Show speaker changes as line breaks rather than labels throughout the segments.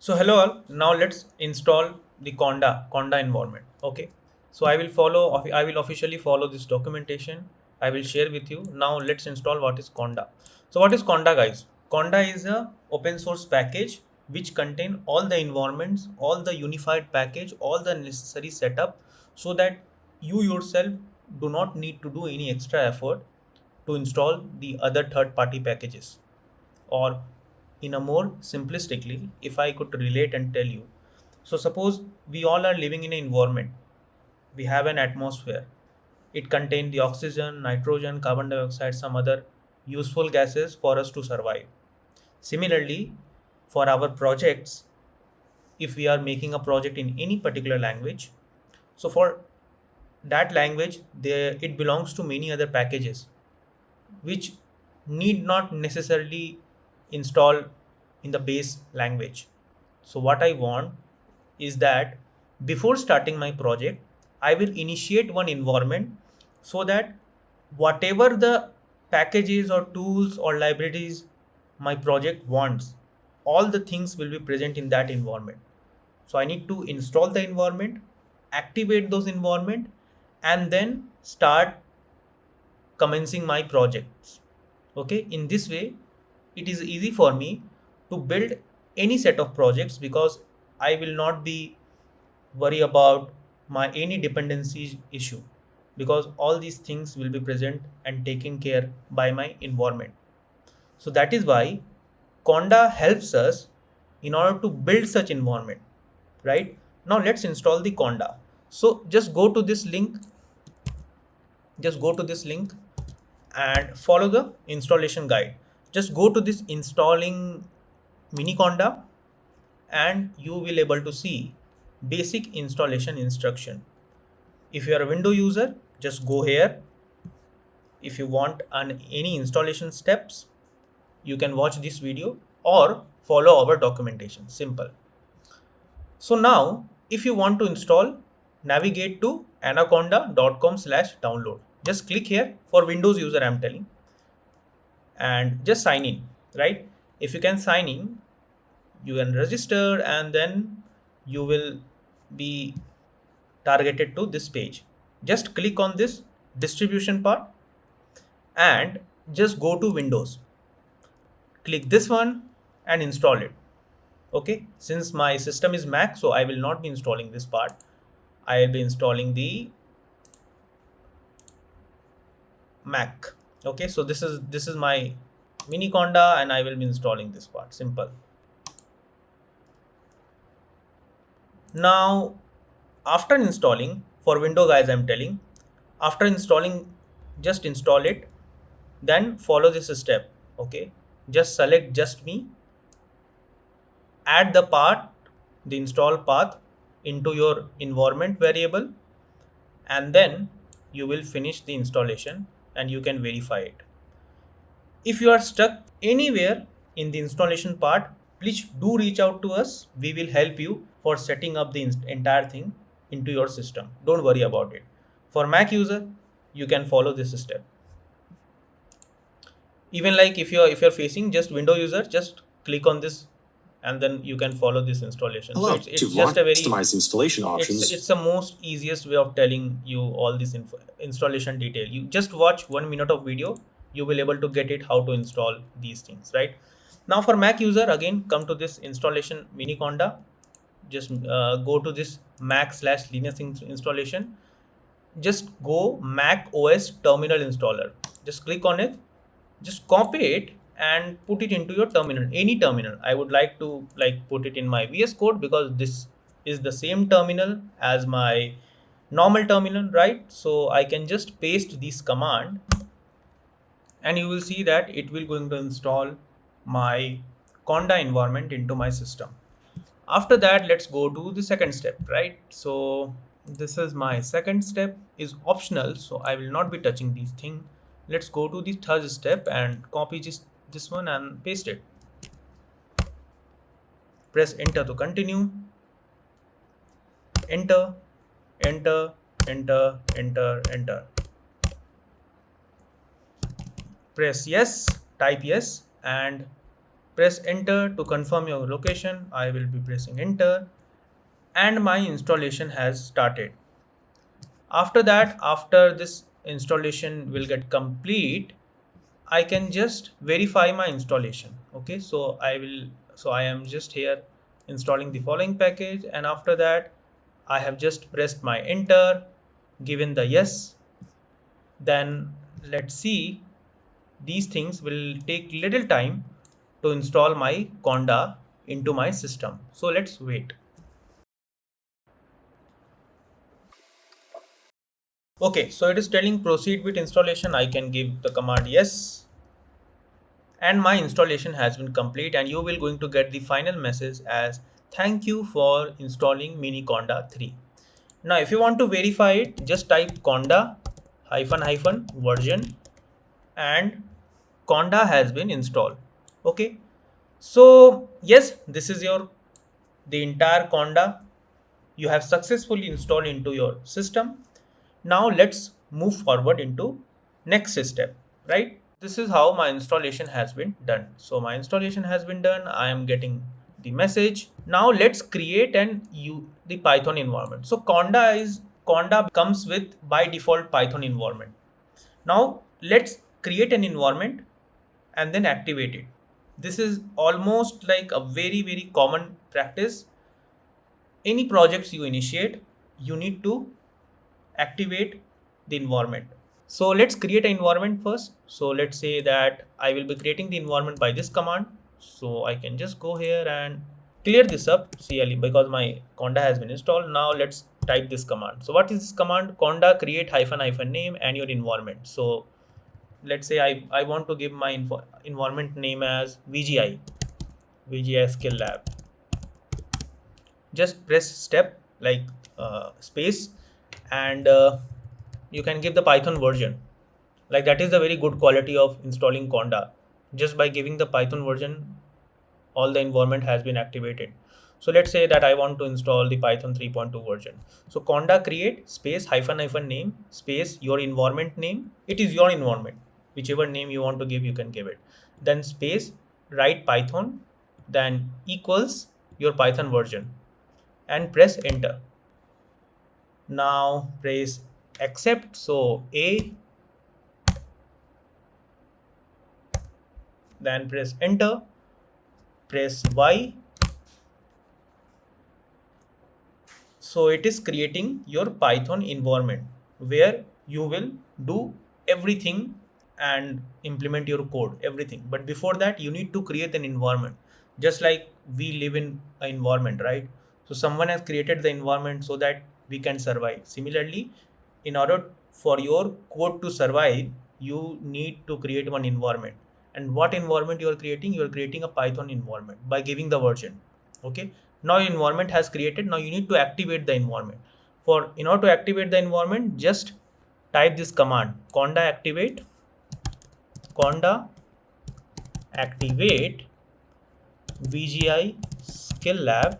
So hello all. Now let's install the Conda environment. Okay. So I will officially follow this documentation. I will share with you. Now let's install what is Conda. So what is Conda, guys? Conda is a open source package which contain all the environments, all the unified package, all the necessary setup so that you yourself do not need to do any extra effort to install the other third party packages. Or in a more simplistically, if I could relate and tell you, so suppose we all are living in an environment. We have an atmosphere. It contains the oxygen, nitrogen, carbon dioxide, some other useful gases for us to survive. Similarly, for our projects, if we are making a project in any particular language, so for that language there it belongs to many other packages which need not necessarily install in the base language. So what I want is that before starting my project, I will initiate one environment so that whatever the packages or tools or libraries my project wants, all the things will be present in that environment. So I need to install the environment, activate those environment, and then start commencing my projects. Okay, in this way it is easy for me to build any set of projects because I will not be worry about my any dependencies issue, because all these things will be present and taken care by my environment. So that is why Conda helps us in order to build such environment. Right, now let's install the Conda. So just go to this link and follow the installation guide. Just go to this installing Miniconda and you will able to see basic installation instruction. If you are a Windows user, just go here. If you want any installation steps, you can watch this video or follow our documentation. Simple. So now if you want to install, navigate to anaconda.com/download. Just click here. For Windows user I'm telling, and just sign in. Right, if you can sign in, you can register, and then you will be targeted to this page. Just click on this distribution part and just go to Windows, click this one and install it. Okay, since my system is Mac, so I will not be installing this part. I will be installing the Mac. Okay, so this is my Miniconda and I will be installing this part. Simple. Now after installing, for Windows guys I'm telling, after installing, just install it, then follow this step. Okay, just select just me, add the path, the install path into your environment variable, and then you will finish the installation and you can verify it. If you are stuck anywhere in the installation part, please do reach out to us. We will help you for setting up the entire thing into your system. Don't worry about it. For Mac user, you can follow this step. Even like if you're facing just Windows user, just click on this and then you can follow this installation.
Hello.
So it's just a very
customize installation options.
it's the most easiest way of telling you all this installation detail. You just watch 1 minute of video, you will able to get it how to install these things. Right, now for Mac user, again come to this installation Miniconda. Just go to this Mac/Linux installation. Just go Mac OS terminal installer. Just click on it, just copy it and put it into your terminal, any terminal. I would like to put it in my VS Code because this is the same terminal as my normal terminal, right? So I can just paste this command and you will see that it will going to install my Conda environment into my system. After that, let's go to the second step. Right, so this is my second step, is optional, so I will not be touching these things. Let's go to the third step and copy this one and paste it. Press enter to continue. Enter, enter, enter, enter, enter. Press yes, type yes and press enter to confirm your location. I will be pressing enter and my installation has started. After that, after this installation will get complete, I can just verify my installation. Okay, so I am just here installing the following package, and after that I have just pressed my enter, given the yes. Then let's see, these things will take little time to install my Conda into my system. So let's wait. Okay, so it is telling proceed with installation. I can give the command yes, and my installation has been complete, and you will going to get the final message as thank you for installing mini Conda 3. Now if you want to verify it, just type Conda hyphen hyphen version and Conda has been installed. Okay, so yes, this is your the entire Conda you have successfully installed into your system. Now let's move forward into next step, right? This is how my installation has been done. So my installation has been done. I am getting the message. Now let's create the Python environment. So Conda comes with by default Python environment. Now let's create an environment and then activate it. This is almost like a very common practice. Any projects you initiate, you need to activate the environment. So let's create an environment first. So let's say that I will be creating the environment by this command. So I can just go here and clear this up CLE because my Conda has been installed. Now let's type this command. So what is this command? Conda create hyphen hyphen name and your environment. So let's say I want to give my environment name as VGI skill lab. Just press step like space, and you can give the Python version. Like that is the very good quality of installing Conda. Just by giving the Python version, all the environment has been activated. So let's say that I want to install the Python 3.2 version. So Conda create space hyphen hyphen name space your environment name. It is your environment. Whichever name you want to give, you can give it. Then space write Python, then equals your Python version, and press enter. Now press accept. So A, then press enter, press Y. So it is creating your Python environment where you will do everything and implement your code, everything. But before that, you need to create an environment. Just like we live in an environment, right? So someone has created the environment so that we can survive. Similarly, in order for your code to survive, you need to create one environment. And what environment you are creating? You are creating a Python environment by giving the version. Okay, now your environment has created. Now you need to activate the environment. For in order to activate the environment, just type this command conda activate VGI skill lab.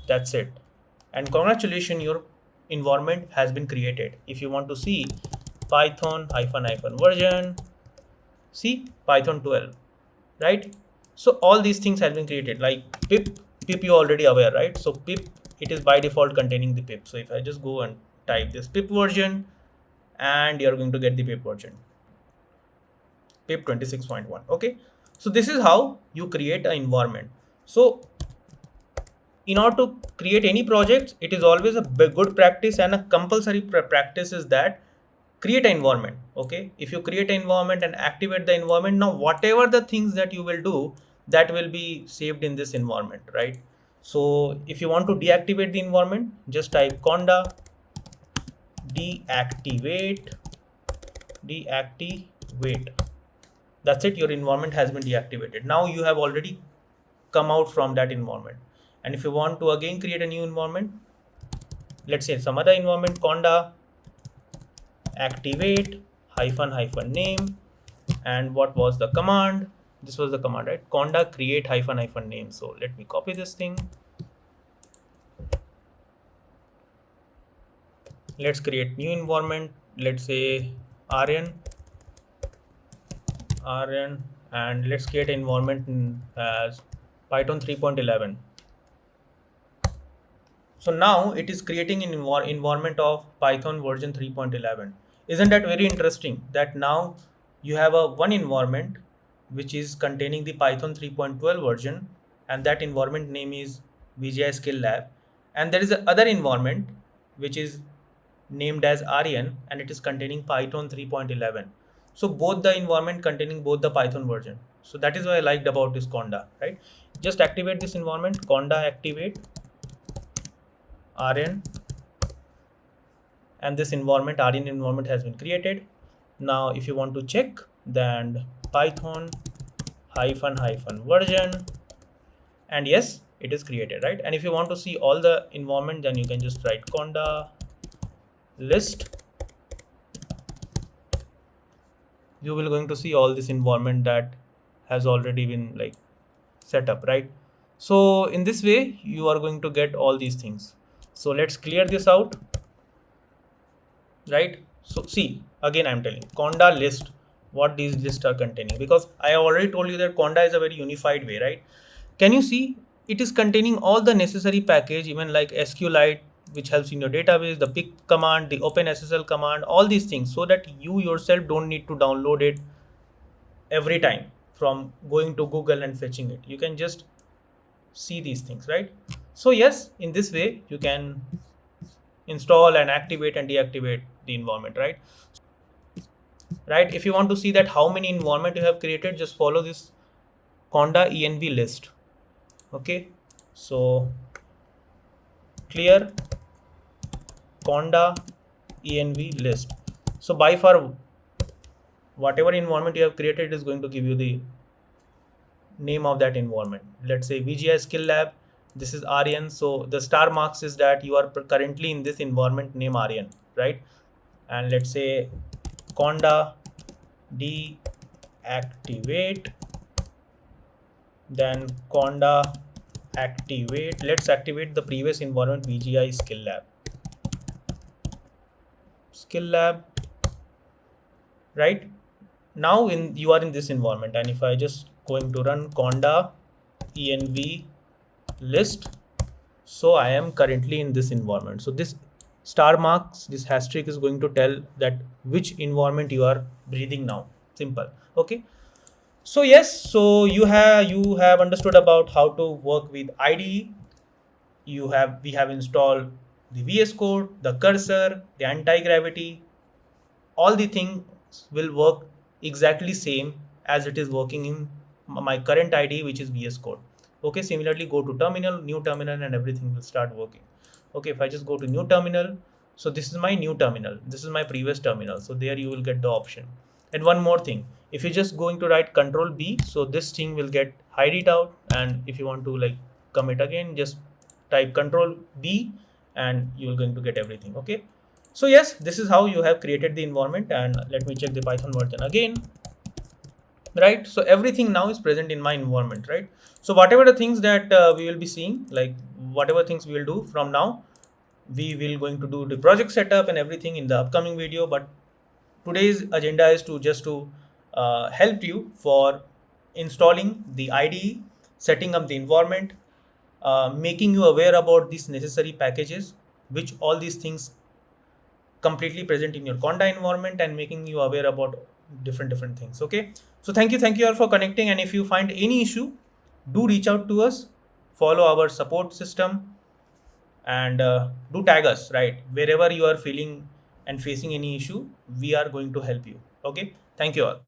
That's it, and congratulations, your environment has been created. If you want to see Python hyphen hyphen version, see Python 12, right? So all these things have been created, like pip you already aware, right? So pip, it is by default containing the pip. So if I just go and type this pip version, and you're going to get the pip version, pip 26.1. Okay, so this is how you create an environment. So in order to create any project, it is always a good practice, and a compulsory practice is that create an environment. Okay, if you create an environment and activate the environment, now whatever the things that you will do, that will be saved in this environment, right? So if you want to deactivate the environment, just type conda deactivate. That's it, your environment has been deactivated. Now you have already come out from that environment. And if you want to again create a new environment, let's say some other environment, conda activate hyphen hyphen name, and what was the command? This was the command, right? Conda create hyphen hyphen name. So let me copy this thing. Let's create new environment. Let's say rn and let's create an environment as Python 3.11. So now it is creating an environment of Python version 3.11. Isn't that very interesting that now you have a one environment which is containing the Python 3.12 version, and that environment name is VGI Skill Lab, and there is a other environment which is named as Aryan, and it is containing Python 3.11. So both the environment containing both the Python version. So that is what I liked about this Conda, right? Just activate this environment, Conda activate Aryan, and this environment Aryan environment has been created. Now if you want to check, then Python hyphen version, and yes, it is created, right? And if you want to see all the environment, then you can just write Conda list. You will going to see all this environment that has already been like set up, right? So in this way you are going to get all these things. So let's clear this out, right? So see, again I'm telling Conda list what these lists are containing, because I have already told you that Conda is a very unified way, right? Can you see it is containing all the necessary package, even like SQLite, which helps in your database, the pick command, the OpenSSL command, all these things, so that you yourself don't need to download it every time from going to Google and fetching it. You can just see these things, right? So yes, in this way you can install and activate and deactivate the environment, right? Right, if you want to see that how many environment you have created, just follow this Conda env list. Okay, so clear Conda env list. So by far whatever environment you have created is going to give you the name of that environment. Let's say VGI Skill Lab, this is Aryan. So the star marks is that you are currently in this environment name Aryan, right? And let's say Conda deactivate, then Conda activate. Let's activate the previous environment VGI Skill Lab, right? Now you are in this environment, and if I just going to run Conda env list, so I am currently in this environment. So this star marks, this asterisk is going to tell that which environment you are breathing now. Simple. Okay, so yes, so you have understood about how to work with IDE. We have installed the VS Code, the cursor, the anti-gravity. All the things will work exactly same as it is working in my current IDE, which is VS Code. Okay, similarly go to terminal, new terminal, and everything will start working. Okay, if I just go to new terminal, so this is my new terminal, this is my previous terminal, so there you will get the option. And one more thing, if you're just going to write Control B, so this thing will get hide it out, and if you want to like commit again, just type Control B and you will going to get everything. Okay, so yes, this is how you have created the environment. And let me check the Python version again, right? So everything now is present in my environment, right? So whatever the things that we will be seeing, like whatever things we will do from now, we will going to do the project setup and everything in the upcoming video. But today's agenda is to just to help you for installing the IDE, setting up the environment, making you aware about these necessary packages, which all these things completely present in your Conda environment, and making you aware about different things. Okay, so thank you all for connecting, and if you find any issue, do reach out to us, follow our support system, and do tag us, right? Wherever you are feeling and facing any issue, we are going to help you. Okay, thank you all.